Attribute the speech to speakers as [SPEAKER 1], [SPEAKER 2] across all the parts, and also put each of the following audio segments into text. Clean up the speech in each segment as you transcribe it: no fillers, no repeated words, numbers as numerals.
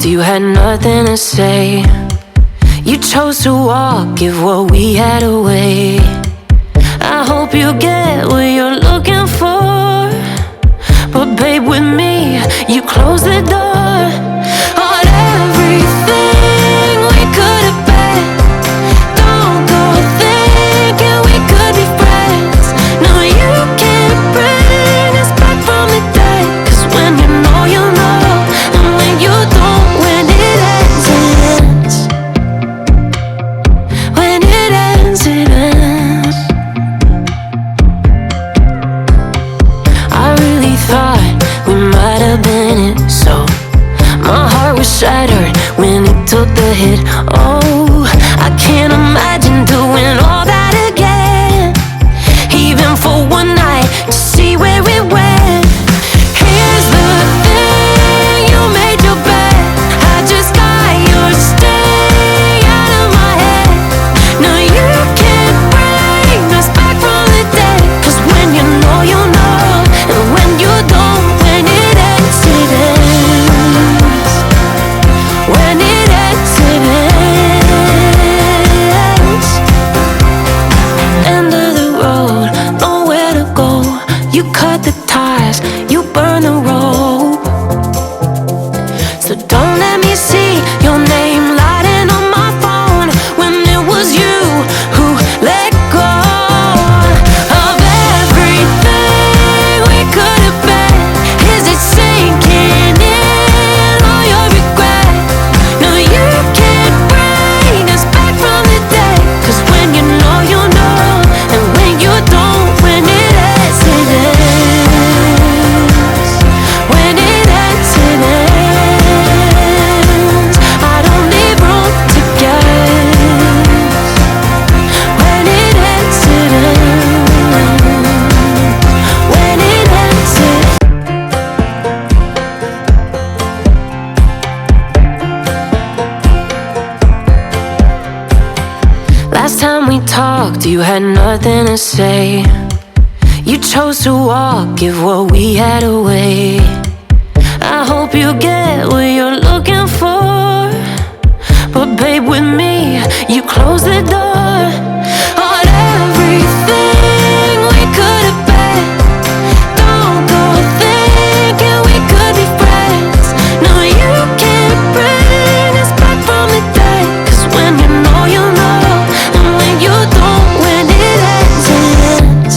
[SPEAKER 1] you had nothing to say. You chose to walk, give what we had away. I hope you get what you're looking for, but babe, with me, you close the door on everything we could have been. Don't go thinking we could be friends. No, you can't bring us back from the dead. 'Cause when you know, you know, and when you don't, when it ends, it ends. When it ends, it ends. I really thought we might have been it, so my heart was shattered when it took the hit. Oh, I can't imagine doing all that again, even for one night, to see where it went. Here's the thing, you made your bed, I just got your stay out of my head. No, you can't bring us back from the dead. 'Cause when you know, you know, and when you don't, when it ends, it ends. When it ends, it ends. End of the road, nowhere to go. You cut the ties, you burn the rope. So don't let me see your name lighting on my phone when it was you who let go of everything we could have been. Is it sinking in all your regret? No, you can't bring us back from the dead. 'Cause when you know, you know, and when you don't, when it ends, it ends. When it ends, it ends. I don't leave room to guess. When it ends, it ends. When it ends, it ends. Last time we talked, you had nothing to say. You chose to walk, give what we had away. I hope you get what you're looking for, but babe, with me, you close the door on everything we could have been. Don't go thinking we could be friends. No, you can't bring us back from the dead. 'Cause when you know, you know, and when you don't, when it ends, it ends.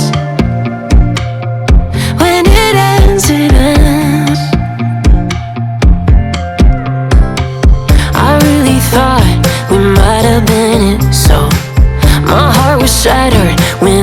[SPEAKER 1] When it ends, it ends. I really thought we might have been it, so my heart was shattered when